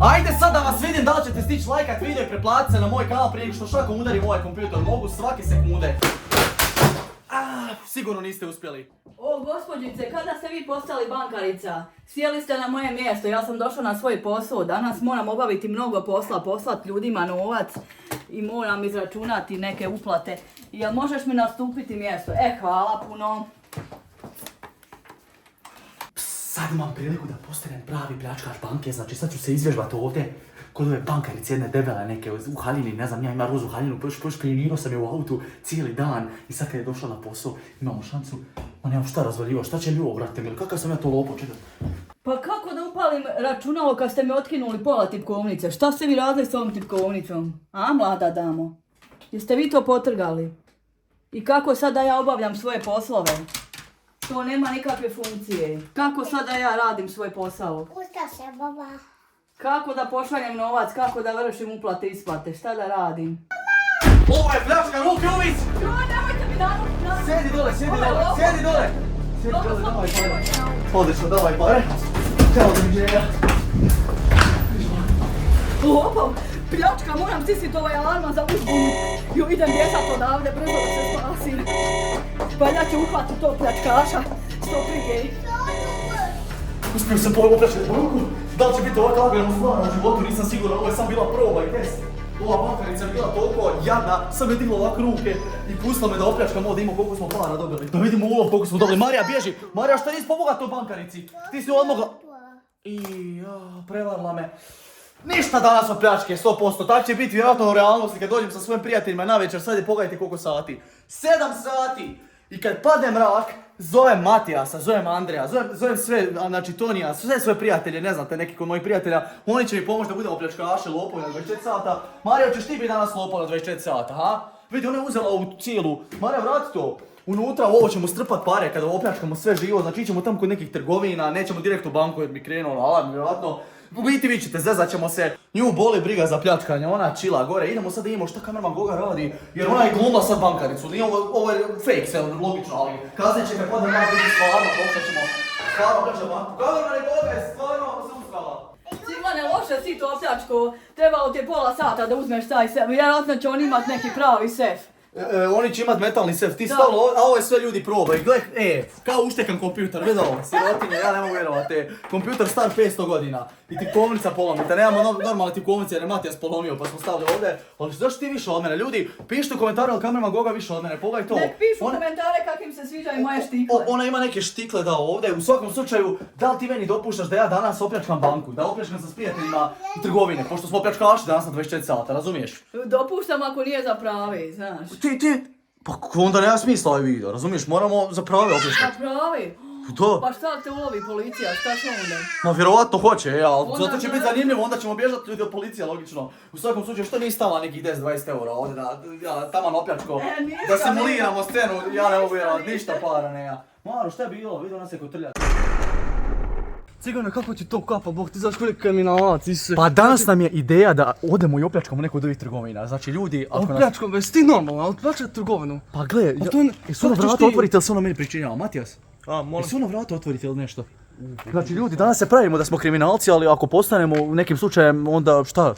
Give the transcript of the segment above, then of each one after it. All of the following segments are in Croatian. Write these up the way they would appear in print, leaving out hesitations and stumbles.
Ajde sad da vas vidim da li ćete stići lajkat video i preplatiti se na moj kanal prije nego što šakom udarim ovaj kompjuter. Mogu svake sekunde. Sigurno niste uspjeli. O, gospođice, kada ste vi postali bankarica? Sjeli ste na moje mjesto, ja sam došla na svoj posao. Danas moram obaviti mnogo posla, poslati ljudima novac i moram izračunati neke uplate. Jel možeš mi nastupiti mjesto? Hvala puno. Sad imam priliku da postanem pravi pljačkaš banke, znači sad ću se izvježbati ovdje kod ove bankarice jedne debele neke u haljini, ne znam, ja imam rozu haljinu, špijinirao sam je u autu cijeli dan i sad kad je došla na posao imamo šansu, ma nemam šta razvaljivo, šta će mi ovo, brate mili, kakav sam ja to lopo, čekaj. Pa kako da upalim računalo kad ste mi otkinuli pola tipkovnice? Šta ste vi radili s ovom tipkovnicom? A, mlada damo? Jeste vi to potrgali? I kako sad da ja obavljam svoje poslove? To nema nikakve funkcije. Kako sad da ja radim svoj posao? Pušta se, baba. Kako da pošaljem novac, kako da vršim uplate, isplate, šta da radim? Ovo je pljačka, ruke uvić! Nemojte mi danu! Sjedi dole, sjedi dole, sjedi dole! Sjedi dole, davaj pare. Odlično, davaj pare. Ćao, doviđenja. Lopov, pljačka, moram stisniti ovaj alarma za uzbunu. Jo, idem bježat odavde, brzo da se spasim. Valja će uhvatiti tog pljačkaša, što prije. Uspio sam opljačkati banku. Da li će biti ovak lagano stvar u životu, nisam siguran, ovo je sam bila proba i test. Ova bankarica je bila toliko jadna, sam je digla ovak ruke i pustila me da opljačkam ovo da imamo koliko smo para dobili. Da vidimo ulov koliko smo dobili. Marija, bježi! Marija, šta nisi pomogla toj bankarici? Ti si odmogla... prevarila me. Ništa danas od pljačke, 100%. Tak će biti vjerojatno u realnosti kad dođem sa svojim prijateljima na večer. Sad je pogledajte koliko sati. 7 sati! I kad padne mrak, zovem Matijasa, zovem Andreja, zovem sve, znači Tonija, sve svoje prijatelje, ne znate, neki kod mojih prijatelja. Oni će mi pomoći da budemo pljačkaši, lopovi na 24 sata. Marija, ćeš ti biti danas lopov na 24 sata, ha? Vidi, ona je uzela ovu cijelu. Marija, vrati to. Unutra u ovo ćemo strpat pare kada opljačkamo sve živo, znači ićemo tamo kod nekih trgovina, nećemo direkt u banku jer bi krenuo alarm, vjerojatno. U biti vi ćete, zezat ćemo se, nju boli briga za pljačkanje, ona čila gore, idemo sad da imamo šta kamerman Goga radi, jer ona je glumila sad bankaricu, nije ovo je fake, sve logično, ali kaznit će kad padne mrak, biti stvarno, pokušat ćemo stvarno pljačati banku. Kamerman je Goga, stvarno se uspjela. Sigmane, loše si to pljačko, trebalo ti je pola sata da uzmeš taj sef, vjerojatno će on imat neki pravi sef. Oni će imat metalni sef, ti stavilo, a ovo je sve ljudi probaj, gledaj, kao uštekan kompjuter, vidi ovo, sirotinje, ja ne mogu vjerovati, kompjuter star 500 godina i tipkovnica polomita, nemamo normalne tipkovnice jer je Matijas polomio pa smo stavili ovdje, ali zašto ti više od mene, ljudi, pišite u komentaru ali kamerman Goga više od mene, pogledaj to. Nek pišu komentare kakvim se sviđaju moje štikle. Ona ima neke štikle da ovdje, u svakom slučaju, da li ti meni dopuštaš da ja danas opljačkam banku, da opljačkam sa prijateljima u trgovine, pošto smo opljačkaši danas na 24 sata, razumiješ? Dopuštam ako nije za pravi, znaš. Pa onda nema smisla ovaj video, razumiješ, moramo za prave opljačkati. Za pravi? Da. Pa šta te ulovi policija, šta će onda? Ma vjerovatno hoće, ali Onda zato će biti zanimljivo, onda ćemo bježati ljudi od policije, logično. U svakom slučaju, što nisi stavila nekih 10-20 eura ovdje da taman opljačko, da simuliramo scenu, ja ne mogu vjerovati, ništa para nema. Maro, šta je bilo, vidio nas je kotrljati. Cigane, kako ti to kapa, Bog, ti znaš koliko kriminalac, Isuse. Pa danas nam je ideja da odemo i opljačkamo neku od ovih trgovina, znači ljudi, ako nas... Opljačkom, već ti normalno, opljačkat trgovinu. Pa gle, jesu ono vrata otvorite ili se ono meni pričinjava, Matijas? Jesu ono vrata otvorite ili nešto? Znači ljudi, danas se pravimo da smo kriminalci, ali ako postanemo u nekim slučajem, onda šta?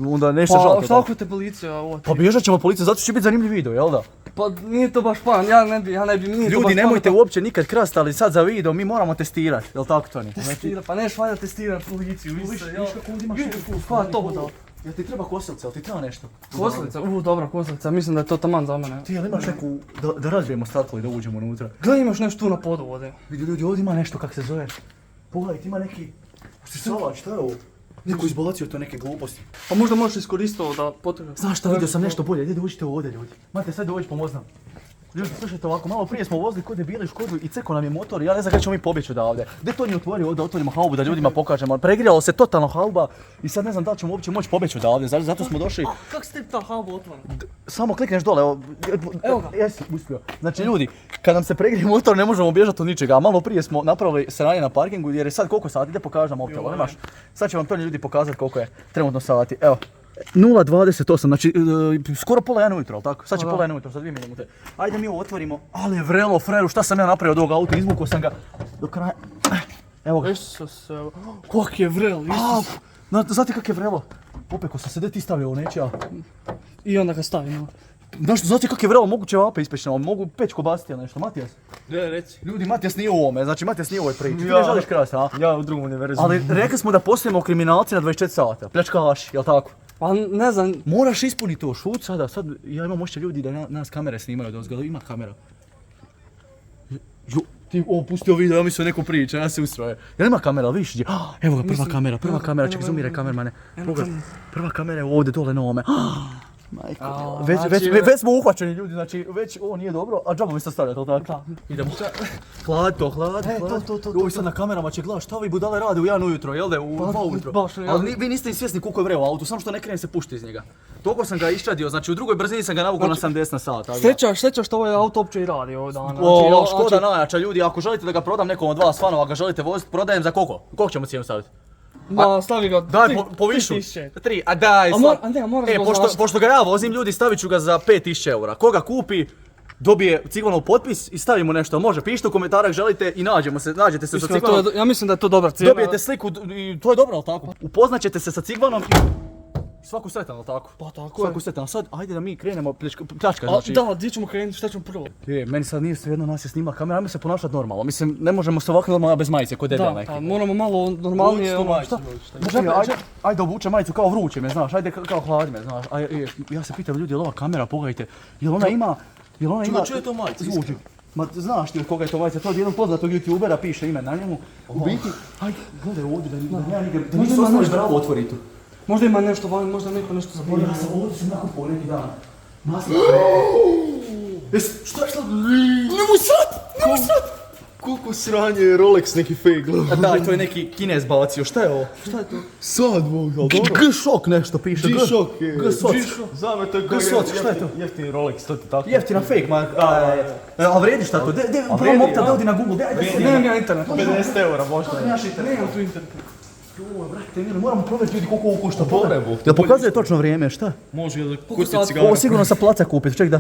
Onda nešto žalko. Pa šta ako te policija ovo... Pa bježat ćemo policiju, zato će biti zanimljiv video, jel da? Pa nije to baš plan, ja ne bi, nije to baš plan. Ljudi, nemojte uopće nikad krasti, ali sad za video mi moramo testirati, jel tako Toni? Pa neš valja testirat policiju, Viš kako ovdje imaš Pa to budalo. Jel ti treba kosilica, jel ti treba nešto? Kosilica, dobra kosilica, mislim da je to taman za mene. Ti jel imaš neku, da razbijemo staklo i da uđemo unutra? Gle, imaš nešto tu na podu ovdje. Vidi ljudi, ovdje ima nešto, kak se zove. Pogledaj, ima neki... Salač, šta je ovo? Neko izbacio to neke gluposti. Pa možda možeš iskoristiti ovo da potrebe. Znaš šta, vidio sam nešto bolje, idete uđite ovdje ljudi. Mate, sad dođi pomoznam. Ljudi, slušajte ovako, malo prije smo vozili kod debili Škodu i ceko nam je motor i ja ne znam kada ćemo mi pobjeći odavde. Gdje to nije otvorio ovdje, otvorimo haubu da ljudima pokažemo. Pregrijalo se totalno hauba i sad ne znam da li ćemo uopće moći pobjeći odavde, zato smo došli... A kak ste ta haubu otvorili? Samo klikneš dole, evo ga. Jesi, uspio. Znači ljudi, kad nam se pregrije motor ne možemo bježati od ničega, a malo prije smo napravili sranje na parkingu jer je sad koliko sati, ide pokažem optelo, nemaš? Sad će vam to ljudi pokazati koliko je trenutno sati, evo. 0.28, znači skoro pola 1 ujutro, ali tako? Sad će pola 1 ujutro, za 2 minute. Ajde mi ovo otvorimo, ali vrelo, freru, šta sam ja napravio od ovog auta, izvukao sam ga do kraja. Evo ga. Isuse, kak je vrel, Isuse. Znate kak je vrelo? Opeko sam se, gdje ti stavio ovo, neće ja. I onda ga stavimo. Znaš, znate kak je vrelo, mogu ćevape ispeći na ovom, mogu peć kobasiti ili nešto, Matijas? Ne, reci. Ljudi, Matijas nije u ovome, znači Matijas nije u ovoj priči. Ti ne želiš krast, a? Ja u drugom univerzumu. Ali rekli smo da postajemo kriminalci na 24 sata, pljačkaši, jel tako? Pa ne znam, Moraš ispuniti to, šut sada, sad ja imam ošće ljudi da nas kamere snimaju da ozgleda, ima kamera. Jo, ti pustio video, ja mislio neko priča, ja se ustroje. Jel ima kamera, vidiš gdje? Evo ga, prva kamera, ček, zoomiraj kamermane. Prva kamera je ovdje dole na ovome. Majko, već smo uhvaćeni ljudi, znači već ovo nije dobro, a džabo mi se stavljati, ali tako? Idemo. Hlad to. Ovi sad na kamerama će gledati šta ovi budale rade u 1 ujutro, jel da, u 2 ujutro. Ali vi niste ni svjesni koliko je vreo u autu, samo što ne krene se pušti iz njega. Toliko sam ga iščadio, znači u drugoj brzini sam ga navukao na 70 na sat. sreća što ovaj auto uopće i radi ovog dana. Škoda najjača ljudi, ako želite da ga prodam nekom od vas fanova, ga želite voziti, prodajem za koliko? Koliko ćemo cijenu staviti? Ma, stavi ga, Daj, po višu. 3000. 3, a daj, A moraš ga pošto ga ja vozim ljudi, stavit ću ga za 5000 eura. Koga kupi, dobije Cigvanov potpis i stavimo nešto. Može, pišite u komentarах želite i nađete se sa Cigvanom. Ja mislim da je to dobra cijena. Dobijete sliku i to je dobro, ali tako? Upoznaćete se sa Cigvanom i svaku sretan, ali tako? Pa tako je. Svaku sretan, a sad ajde da mi krenemo pljačka, znači. Da, gdje ćemo krenuti, šta ćemo prvo? Meni sad nije svejedno, nas je snima kamera, ajmo se ponašati normalno. Mislim, ne možemo se ovako normalno bez majice, kod debel neki. Da, moramo malo normalnije, šta? Ajde obučem majicu kao vruće me, znaš, ajde kao hladi me, znaš. Ja se pitam ljudi, jel ova kamera, pogledajte, jel ona ima... Čuje to majica, zvuči. Ma znaš ti od koga je to majica, to od jednog poznatog youtubera piše ime na njemu. U biti, ajde, gledaj ovdje da nisu osnoviš bravo otvori tu. Možda ima nešto vani, možda neko nešto zaboravio. Ja sam ovdje sam nakupao neki dan. Šta? Nemoj sad! Koliko sranje je Rolex neki fake glava. Da, to je neki Kinez bacio, šta je ovo? Šta je to? Sad Bog, ali dobro. G-Shock nešto piše. G-Shock je. G-Shock. Znam je to je G-Shock, šta je to? Jeftini Rolex, to ti tako. Jeftina fake, ma. A vredi šta to? Prvo mopta da odi na Google, Nemam ja internet. 50 eura možda. Nemam tu internet. Joj, brate, mili, moramo provjeriti ljudi koliko ovo košta. Dobre, Bog. Jel pokazuje točno vrijeme, šta? Može da Koliko kusti sati? cigara. Ovo sigurno sa placa kupiti, ček da.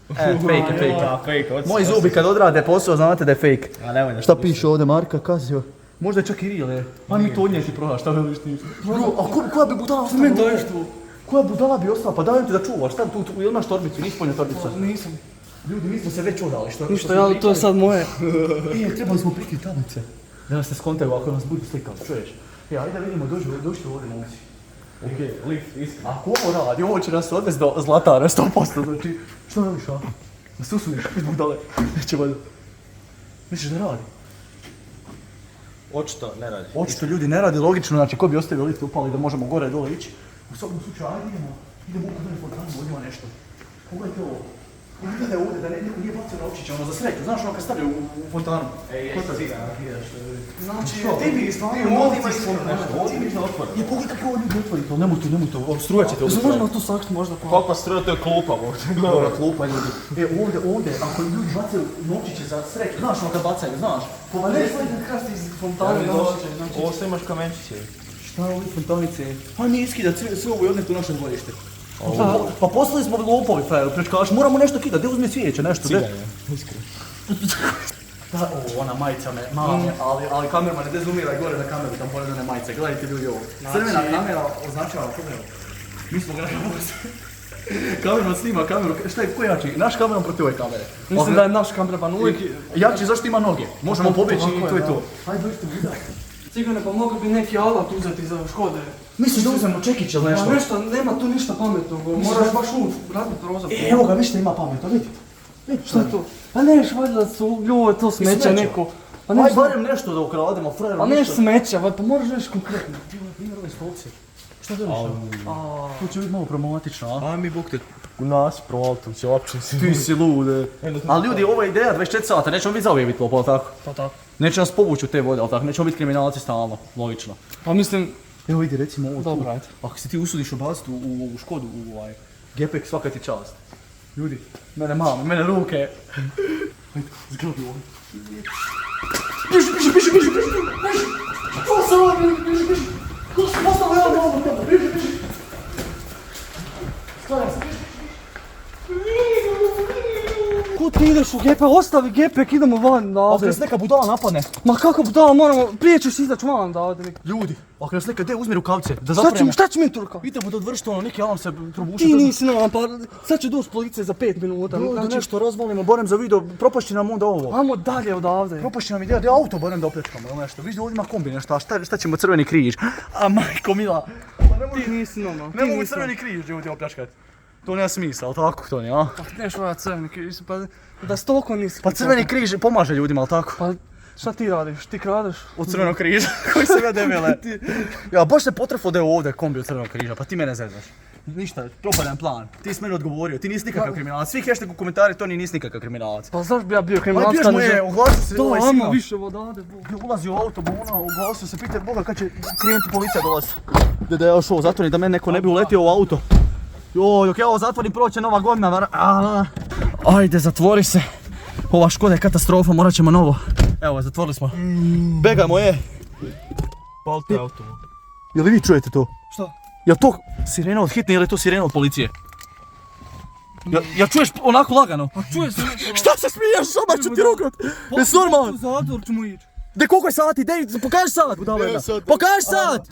Fake. Da, fake. Moji zubi kad odrade posao, znate da je fake. A nemoj da Šta piše ovdje, Marka, Casio? Možda je čak i real, Pa nije to odnijeti prodaš, šta veliš ti? Koja bi budala ostala? Meni daješ tu. Koja budala bi ostala? Pa dajem ti da čuvaš, šta tu, jel imaš torbicu, nisi ponio torbicu? Nisam. Ljudi, mi smo se već odali, što? Ništa, ja, to je sad moje. Trebali smo prikriti tablice. Da nas ne skontaju ako nas budu slikali, čuješ? Ajde vidimo, dođite ovdje momci. Okej, lift, iskreno. Ako ovo radi, ovo će nas odvesti do Zlatara 100%, znači... Što radiš, a? Da se usudiš, budale. Neće valjda. Misliš da radi? Očito ne radi. Očito ljudi ne radi, logično, znači ko bi ostavio lift upali da možemo gore dole ići. U svakom slučaju, ajde idemo oko mene fontanu, ovdje ima nešto. Pogledajte ovo. Gledaj ovdje da neko nije bacio na očiće, ono za sreću, znaš ono kad stavljaju u fontanu. Ko to zida? Znači, ti bi stvarno ovdje ima ispod nešto, ovdje bi otvoreno. Pogledaj kako ovo ljudi otvorite, ali nemoj to, strujat ćete ovdje. Možemo tu sakriti možda pa. Kakva struja, to je klupa, Bog. Dobra klupa ljudi. Ovdje, ako ljudi bacaju novčiće za sreću, znaš ono kad bacaju, znaš? Pa ne svoj kad krasti iz fontane došće. Ovo što imaš kamenčiće. Šta je ovdje fontanice? Hajde iskidat sve ovo i odneti u naše dvorište. Pa poslali smo lopovi frajeru, pljačkaši, moramo nešto kidat, gdje uzmi cvijeće, nešto, gdje? Ciganje, iskreno. Ona majica me, mame, ali kamermane, gdje zoomiraj gore na kameru, tam pored one majice, gledajte ljudi ovo. Crvena kamera označava, pogledaj. Mi smo gledali ovo sve. Kamerman snima kameru, šta je, ko je jači? Naš kamerom protiv ove kamere. Mislim da je naš kameraman uvijek... Jači zašto ima noge, možemo pobjeći i to je to. Hajde dođite vidak. Cigane, pa mogli bi neki alat uzeti za Škode. Misliš da uzmemo čekić ili nešto? Pa nešto, nema tu ništa pametnog, moraš baš raditi prozor. Evo ga, viš da ima pametno, vidi. Šta je to? Pa neš valjda su, joj, to smeće neko. Pa Aj barem nešto da ukrademo, frajeru. Pa neš smeća, pa moraš nešto konkretno. Primjer ove stolce. Šta deliš? To će biti malo problematično, a? Aj mi Bog te u nas provaltom će uopće si. Ti si lude. Ali ljudi, ova je ideja 24 sata, nećemo biti zauvijek biti lopov, tako? Pa tako. Neće nas povući u te vode, ali tako? Nećemo biti kriminalci stalno, logično. Pa mislim... Evo vidi, recimo ovo tu. Dobro, ajde. Ako se ti usudiš obaciti u Škodu, u Gepek, svaka ti čast. Ljudi, mene mame, mene ruke. Ajde, zgrabi ovo. Biži! To se ovo, biži! To se postalo jedan malo, biži! Skladaj se, Ko ti ideš ideš u gepek, ostavi gepek, idemo van Ako odavde. nas neka budala napadne. Ma kako bi da, moramo, prije ćeš izaći van odavde. Ljudi, ako nas neka uzmi rukavce, da zatvorimo. Šta će mi turka? Idemo da odvršiti ono, neki alam se probušati. Ti nisi nam, pa sad će doći policija za 5 minuta. Da nešto razvalimo, barem za video, propašći nam onda ovo. Ajmo dalje odavde. Propašći nam ideja, da auto barem da opljačkamo ili nešto. Viš da ovdje ima kombi nešto, a šta ćemo Crveni križ? A majko mila. Ti nisi normalno. Ne mogu Crveni križ ljudi opljačkati. To nema smisla, ali tako to nije, a? Pa ti neš ovaj crveni križ, pa da stolko nisi. Pa Crveni križ pomaže ljudima, ali tako? Pa šta ti radiš? Ti kradeš? Od Crvenog križa, koji se ja debile. Ja, baš se potrefo da je ovdje kombi od Crvenog križa, pa ti mene zezaš. Ništa, propadan plan. Ti si meni odgovorio, ti nisi nikakav kriminalac. Svi hashtag u komentari, to nisi nikakav kriminalac. Pa zašto bi ja bio kriminalac? Ali biješ moje, oglasio se ovaj ajmo signal. više odavde, bog. Ulazi u auto, oglasio se, pitaj Boga kad će klijenti policija dolaziti. Da ja još ovo zatvorim, da meni neko ne bi uletio u auto. Joj, dok ja ovo zatvorim, proće nova godina, Ajde, zatvori se. Ova Škoda je katastrofa, morat ćemo novo. Evo, zatvorili smo. Begajmo, Palte auto. Jel vi čujete to? Šta? Jel to sirena od hitne ili je to sirena od policije? Jel čuješ onako lagano? Pa čuje se. Šta se smiješ, šamar ću ti rukat? Jesi normalan? U zatvor ćemo ići. De koliko je sati? Dej, pokaži sat, budala jedna. 9 sati. Pokaži sat!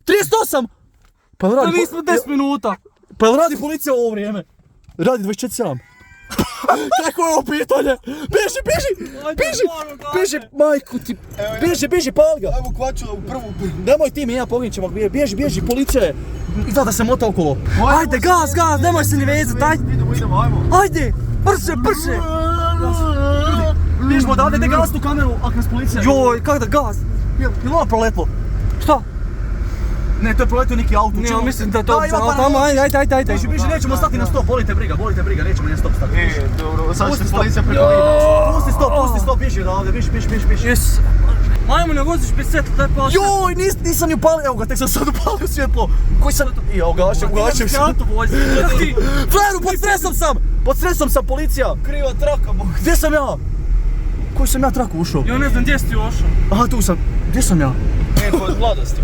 38! Pa jel Pa radi, mi smo 10 minuta. pa jel radi policija u ovo vrijeme? Radi 24/7. Kako je ovo pitanje? Beži! Beži, majku ti! Beži, pali ga! Ajmo kvačula u prvu. Nemoj ti mi, ja poginut ćemo, bježi, policija je! Izgleda da se mota okolo. Ajde, gaz, nemoj se ni vezat, ajde! Idemo, ajmo. Ajde, brže! Bježimo odavde, ne gas tu kameru, ako nas policija... Joj, kak da gaz? Jel ovo proletlo? Šta? Ne, to je proletio neki auto. Ne, ćemo- mislim da je to Da, ima tamo, tamo, ajde. Beži, nećemo stati na stop, volite briga, nećemo ni stop stati. Dobro, sad će Pusti se policija stop. prekovirati. Pusti stop, bježi odavde, beži. Jes. Ajmo, ne voziš bez svjetla, daj pa. Joj, nisam ni upalio, evo ga, tek sam sad upalio svjetlo. Koji sam... Ja, ugašem se. Auto vozi. Kako ti? Frajeru, pod stresom sam, policija. Kriva traka, bog. Gdje sam ja? Koji sam ja traku ušao? Ja ne znam gdje si ti ošao. Aha, tu sam. Gdje sam ja? Ne, to je od mladosti.